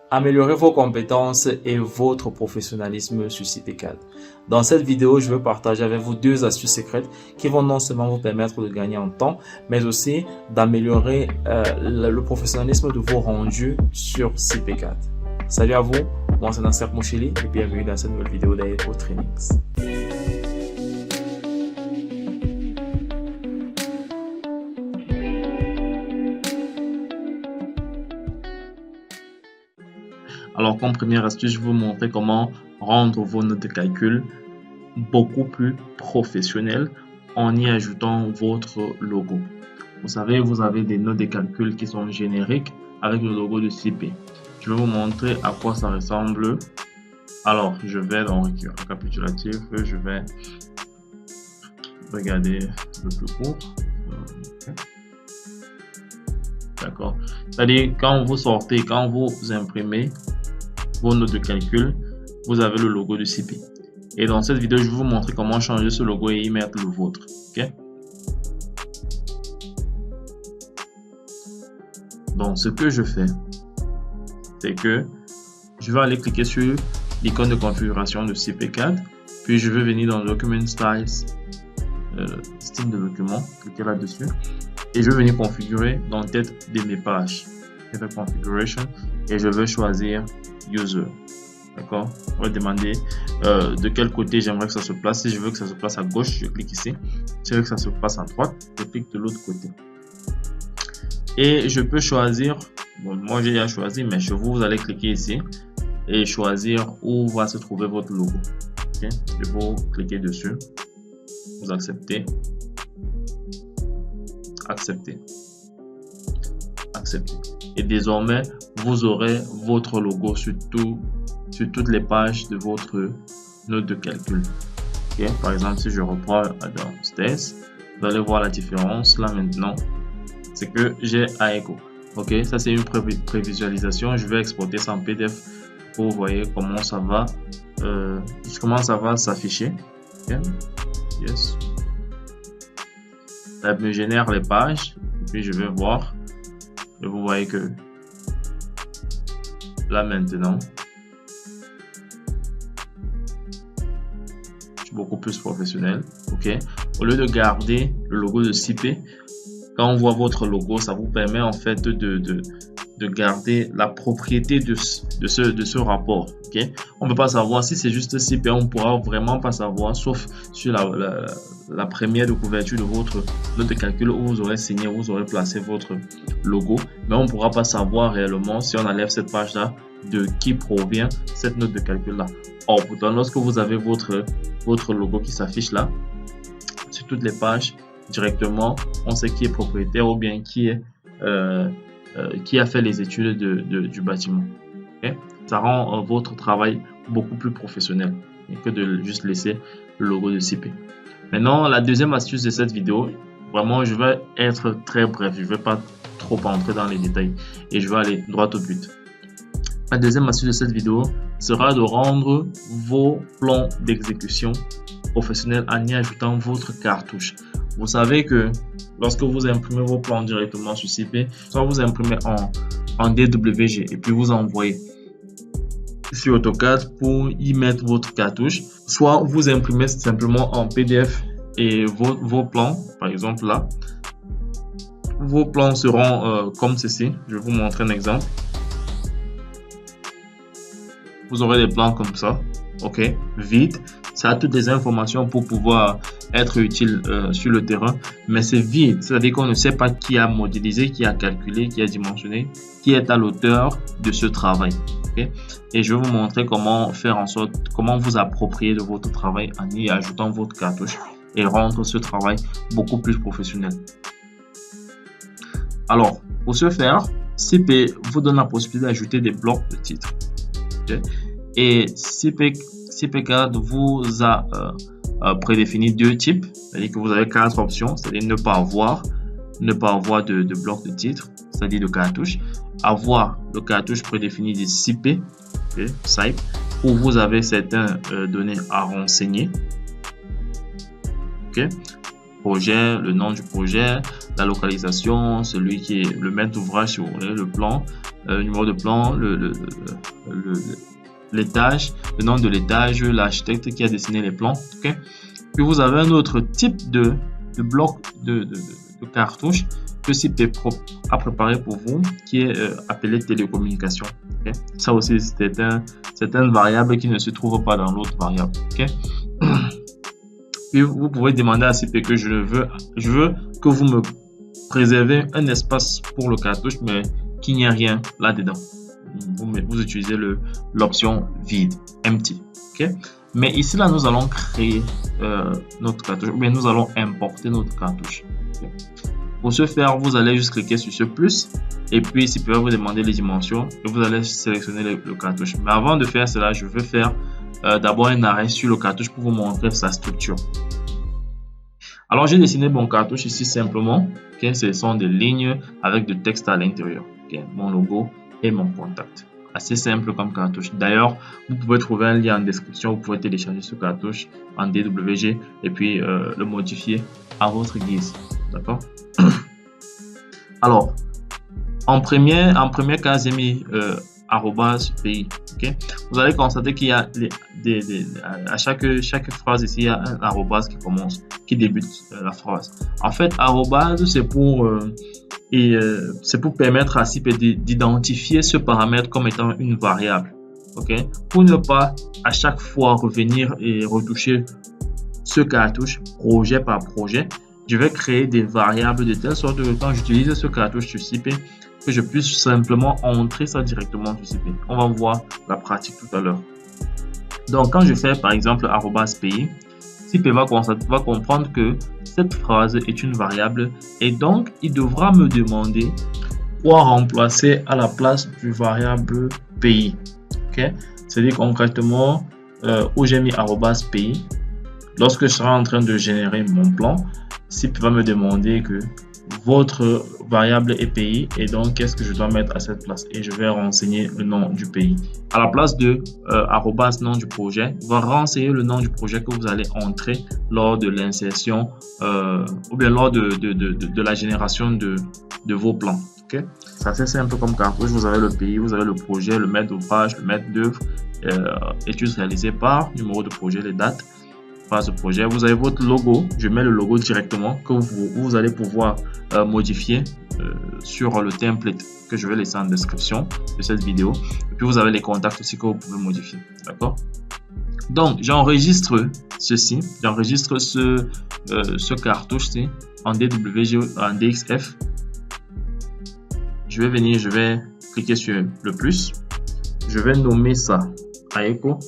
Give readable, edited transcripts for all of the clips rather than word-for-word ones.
Améliorer vos compétences et votre professionnalisme sur CP4. Dans cette vidéo, je veux partager avec vous 2 astuces secrètes qui vont non seulement vous permettre de gagner en temps, mais aussi d'améliorer le professionnalisme de vos rendus sur CP4. Salut à vous, moi c'est Nasser Mouchili et bienvenue dans cette nouvelle vidéo d'Aeco Trainings. Alors, comme première astuce, je vais vous montrer comment rendre vos notes de calcul beaucoup plus professionnelles en y ajoutant votre logo. Vous savez, vous avez des notes de calcul qui sont génériques avec le logo de CP. Je vais vous montrer à quoi ça ressemble. Alors, je vais dans le récapitulatif, je vais regarder le plus court. D'accord. C'est-à-dire, quand vous sortez, quand vous imprimez vos notes de calcul, vous avez le logo de CP. Et dans cette vidéo, je vais vous montrer comment changer ce logo et y mettre le vôtre. Ok? Donc, ce que je fais, c'est que je vais aller cliquer sur l'icône de configuration de CP4, puis je vais venir dans Document Styles, style de document, cliquer là-dessus, et je vais venir configurer dans tête de mes pages. Configuration, et je vais choisir User. D'accord? On va demander de quel côté j'aimerais que ça se place. Si je veux que ça se place à gauche, je clique ici. Si je veux que ça se place à droite, je clique de l'autre côté. Et je peux choisir, bon, moi j'ai déjà choisi, mais chez vous, vous allez cliquer ici et choisir où va se trouver votre logo. Okay? Et vous cliquez dessus, vous acceptez, acceptez, acceptez. Et désormais, vous aurez votre logo sur toutes les pages de votre note de calcul. Okay? Par exemple, si je reprends dans Stats, vous allez voir la différence là maintenant. C'est que j'ai Aeco. Ok, ça c'est une prévisualisation. Je vais exporter ça en PDF pour vous voyez comment ça va, s'afficher. Okay? Yes. Ça me génère les pages. Et puis je vais voir. Et vous voyez que là maintenant, je suis beaucoup plus professionnel. Ok, au lieu de garder le logo de CP, quand on voit votre logo, ça vous permet en fait de garder la propriété de ce rapport. Okay? On ne peut pas savoir si c'est juste CP, on ne pourra vraiment pas savoir, sauf sur la première de couverture de votre note de calcul où vous aurez signé, vous aurez placé votre logo, mais on ne pourra pas savoir réellement si on enlève cette page-là de qui provient cette note de calcul-là. Or, pourtant, lorsque vous avez votre logo qui s'affiche là, sur toutes les pages, directement, on sait qui est propriétaire ou bien qui a fait les études du bâtiment. Okay? Ça rend votre travail beaucoup plus professionnel que de juste laisser le logo de CP. Maintenant, la deuxième astuce de cette vidéo, vraiment, je vais être très bref. Je ne vais pas trop entrer dans les détails et je vais aller droit au but. La deuxième astuce de cette vidéo sera de rendre vos plans d'exécution professionnels en y ajoutant votre cartouche. Vous savez que lorsque vous imprimez vos plans directement sur CP, soit vous imprimez en DWG et puis vous envoyez sur AutoCAD pour y mettre votre cartouche, soit vous imprimez simplement en PDF et vos plans, par exemple là, vos plans seront comme ceci. Je vais vous montrer un exemple. Vous aurez des plans comme ça, ok, vide. Ça a toutes les informations pour pouvoir être utile sur le terrain, mais c'est vide, c'est-à-dire qu'on ne sait pas qui a modélisé, qui a calculé, qui a dimensionné, qui est à l'auteur de ce travail. Okay? Et je vais vous montrer comment faire en sorte, comment vous approprier de votre travail en y ajoutant votre cartouche et rendre ce travail beaucoup plus professionnel. Alors, pour ce faire, CP vous donne la possibilité d'ajouter des blocs de titres. Okay? Et CP4 vous a prédéfini 2 types, c'est-à-dire que vous avez 4 options, c'est-à-dire ne pas avoir de bloc de titre, c'est-à-dire de cartouche, avoir le cartouche prédéfini de CP, okay, SIPE, où vous avez certaines données à renseigner, okay, projet, le nom du projet, la localisation, celui qui est le maître d'ouvrage, si vous voulez, le plan, le numéro de plan, l'étage, le nom de l'étage, l'architecte qui a dessiné les plans. Okay? Puis vous avez un autre type de bloc de cartouche que CP a préparé pour vous, qui est appelé télécommunication. Okay? Ça aussi, c'est une variable qui ne se trouve pas dans l'autre variable. Okay? Puis vous pouvez demander à CP que je veux que vous me préservez un espace pour le cartouche, mais qu'il n'y a rien là-dedans. Vous utilisez l'option vide, empty. Okay? Mais ici, là, nous allons créer notre cartouche, mais nous allons importer notre cartouche. Okay? Pour ce faire, vous allez juste cliquer sur ce plus et puis CP va vous demander les dimensions et vous allez sélectionner le cartouche. Mais avant de faire cela, je vais faire d'abord un arrêt sur le cartouche pour vous montrer sa structure. Alors, j'ai dessiné mon cartouche ici simplement. Okay? Ce sont des lignes avec du texte à l'intérieur. Okay? Mon logo et mon contact. Assez simple comme cartouche. D'ailleurs, vous pouvez trouver un lien en description. Vous pouvez télécharger ce cartouche en DWG et puis le modifier à votre guise. D'accord? Alors, en première case, j'ai mis @pays. Okay? Vous allez constater qu'il y a à chaque phrase ici, il y a un arrobase qui débute la phrase. En fait, arrobase, c'est pour permettre à CP d'identifier ce paramètre comme étant une variable. Okay? Pour ne pas à chaque fois revenir et retoucher ce cartouche projet par projet, je vais créer des variables de telle sorte que quand j'utilise ce cartouche sur CP, que je puisse simplement entrer ça directement sur CP. On va voir la pratique tout à l'heure. Donc, quand je fais par exemple @pays, CP va comprendre que cette phrase est une variable et donc il devra me demander quoi remplacer à la place du variable pays. Okay? C'est-à-dire concrètement où j'ai mis @pays. Lorsque je serai en train de générer mon plan, CP va me demander que votre variable est pays et donc qu'est-ce que je dois mettre à cette place et je vais renseigner le nom du pays. À la place de nom du projet, va renseigner le nom du projet que vous allez entrer lors de l'insertion ou bien lors de la génération de vos plans. Okay? C'est assez simple comme cartouche. Vous avez le pays, vous avez le projet, le maître d'ouvrage, le maître d'œuvre, études réalisées par, numéro de projet, les dates. Ce projet, vous avez votre logo. Je mets le logo directement que vous allez pouvoir modifier sur le template que je vais laisser en description de cette vidéo. Et puis vous avez les contacts aussi que vous pouvez modifier. D'accord? Donc j'enregistre ceci, j'enregistre ce cartouche-ci en DWG, en DXF. Je vais venir, je vais cliquer sur le plus. Je vais nommer ça Aeko.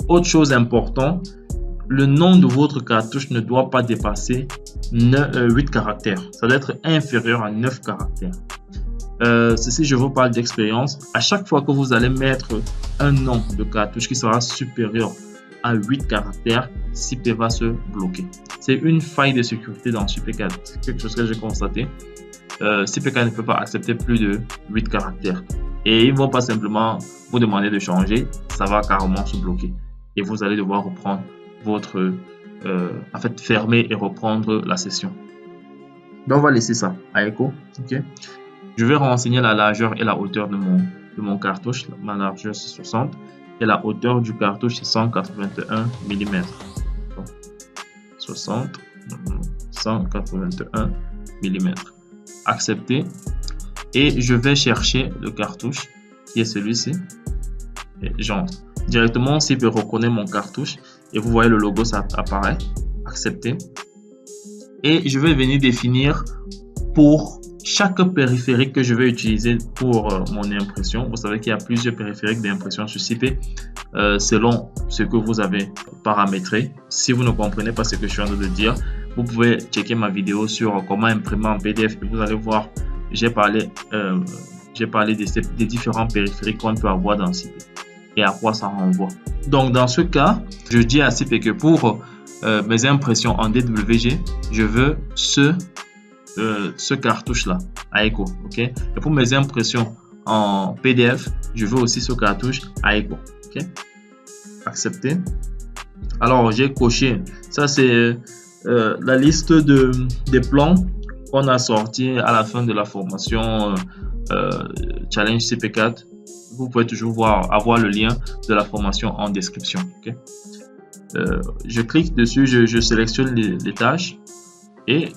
Autre chose importante. Le nom de votre cartouche ne doit pas dépasser 8 caractères. Ça doit être inférieur à 9 caractères. Ceci, je vous parle d'expérience. À chaque fois que vous allez mettre un nom de cartouche qui sera supérieur à 8 caractères, CP va se bloquer. C'est une faille de sécurité dans CPK. C'est quelque chose que j'ai constaté. CPK ne peut pas accepter plus de 8 caractères. Et ils ne vont pas simplement vous demander de changer. Ça va carrément se bloquer. Et vous allez devoir reprendre fermer et reprendre la session. Donc on va laisser ça à Aeko. Okay? Je vais renseigner la largeur et la hauteur de mon cartouche. Ma largeur c'est 60 et la hauteur du cartouche c'est 181 mm. 181 mm. Accepter et je vais chercher le cartouche qui est celui-ci. J'entre. Directement, CP reconnaît mon cartouche et vous voyez le logo, ça apparaît. Accepter. Et je vais venir définir pour chaque périphérique que je vais utiliser pour mon impression. Vous savez qu'il y a plusieurs périphériques d'impression sur CP selon ce que vous avez paramétré. Si vous ne comprenez pas ce que je suis en train de dire, vous pouvez checker ma vidéo sur comment imprimer en PDF et vous allez voir, j'ai parlé des différents périphériques qu'on peut avoir dans CP et à quoi ça renvoie. Donc dans ce cas, je dis à CP que pour mes impressions en DWG, je veux ce cartouche là, Aeko, ok. Et pour mes impressions en PDF, je veux aussi ce cartouche Aeko, ok. Accepter. Alors j'ai coché, ça c'est la liste des plans qu'on a sortis à la fin de la formation Challenge CP4. Vous pouvez toujours avoir le lien de la formation en description. Okay? Je clique dessus, je sélectionne les tâches et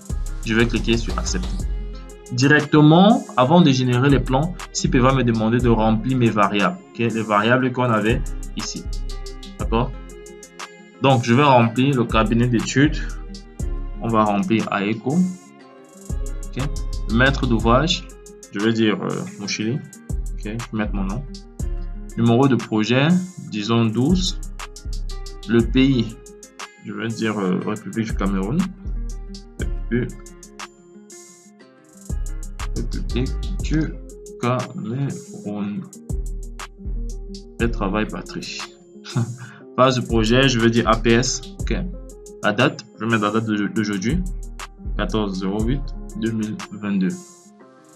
je vais cliquer sur accepter. Directement, avant de générer les plans, CIP va me demander de remplir mes variables, okay? Les variables qu'on avait ici. D'accord? Donc, je vais remplir le cabinet d'études. On va remplir AECO. Okay? Le maître d'ouvrage, je vais dire Mochili. Okay? Je vais mettre mon nom. Numéro de projet, disons 12. Le pays, je vais dire République du Cameroun. République du Cameroun. Et travail batterie. Phase de projet, je vais dire APS. Ok. La date, je vais mettre la date d'aujourd'hui. 14/08/2022.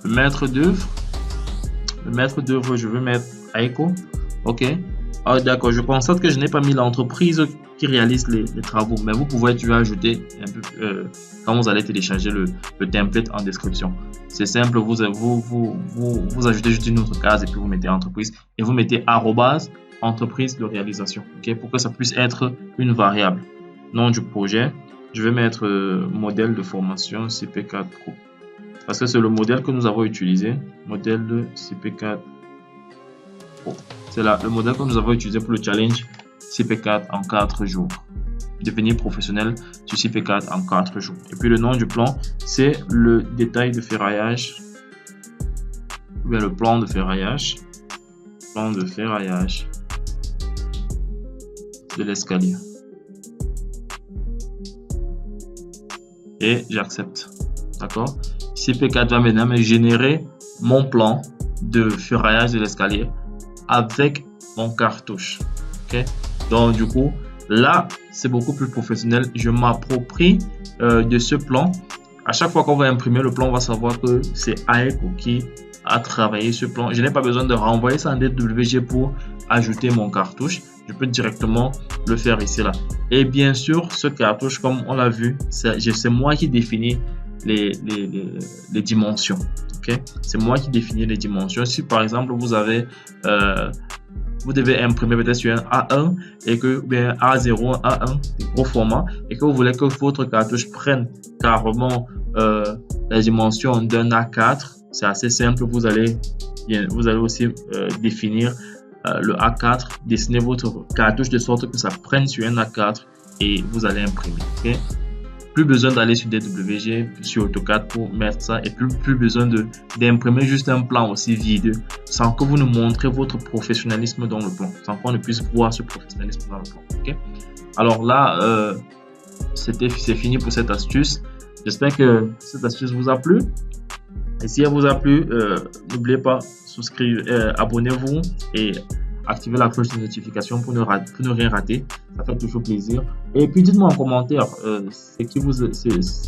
Le maître d'œuvre. Le maître d'œuvre, je vais mettre AECO. Ok. Ah, d'accord, je constate que je n'ai pas mis l'entreprise qui réalise les travaux, mais vous pouvez ajouter un peu quand vous allez télécharger le template en description. C'est simple, vous ajoutez juste une autre case et puis vous mettez entreprise et vous mettez arrobase entreprise de réalisation, ok, pour que ça puisse être une variable. Nom du projet, je vais mettre modèle de formation CP4 Pro parce que c'est le modèle que nous avons utilisé, modèle de CP4 Pro. C'est le modèle que nous avons utilisé pour le challenge CP4 en 4 jours. Devenir professionnel sur CP4 en 4 jours. Et puis le nom du plan, c'est le détail de ferraillage. Ou bien le plan de ferraillage. Plan de ferraillage de l'escalier. Et j'accepte. D'accord? CP4 va maintenant me générer mon plan de ferraillage de l'escalier avec mon cartouche. Ok, donc du coup là c'est beaucoup plus professionnel. Je m'approprie de ce plan. À chaque fois qu'on va imprimer le plan, on va savoir que c'est AECO qui a travaillé ce plan. Je n'ai pas besoin de renvoyer ça en DWG pour ajouter mon cartouche. Je peux directement le faire ici là. Et bien sûr, ce cartouche, comme on l'a vu, c'est moi qui définis les dimensions. Okay? C'est moi qui définis les dimensions. Si par exemple vous avez vous devez imprimer peut-être sur un A1 et que bien A0, A1, gros format, et que vous voulez que votre cartouche prenne carrément la dimension d'un A4, c'est assez simple. Vous allez aussi définir le A4, dessiner votre cartouche de sorte que ça prenne sur un A4 et vous allez imprimer. Okay? Plus besoin d'aller sur DWG, sur AutoCAD pour mettre ça, et plus besoin d'imprimer juste un plan aussi vide sans que vous nous montrez votre professionnalisme dans le plan, sans qu'on ne puisse voir ce professionnalisme dans le plan. Okay? Alors là, c'est fini pour cette astuce. J'espère que cette astuce vous a plu. Et si elle vous a plu, n'oubliez pas, abonnez-vous et activez la cloche de notification pour ne rien rater. Ça fait toujours plaisir. Et puis dites-moi en commentaire c'est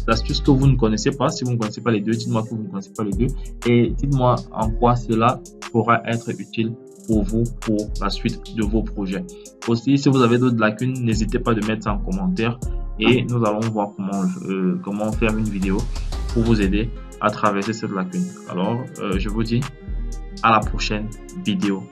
l'astuce que vous ne connaissez pas. Si vous ne connaissez pas les deux, dites-moi que vous ne connaissez pas les deux. Et dites-moi en quoi cela pourra être utile pour vous pour la suite de vos projets. Aussi, si vous avez d'autres lacunes, n'hésitez pas de mettre ça en commentaire. Et nous allons voir comment faire une vidéo pour vous aider à traverser cette lacune. Alors, je vous dis à la prochaine vidéo.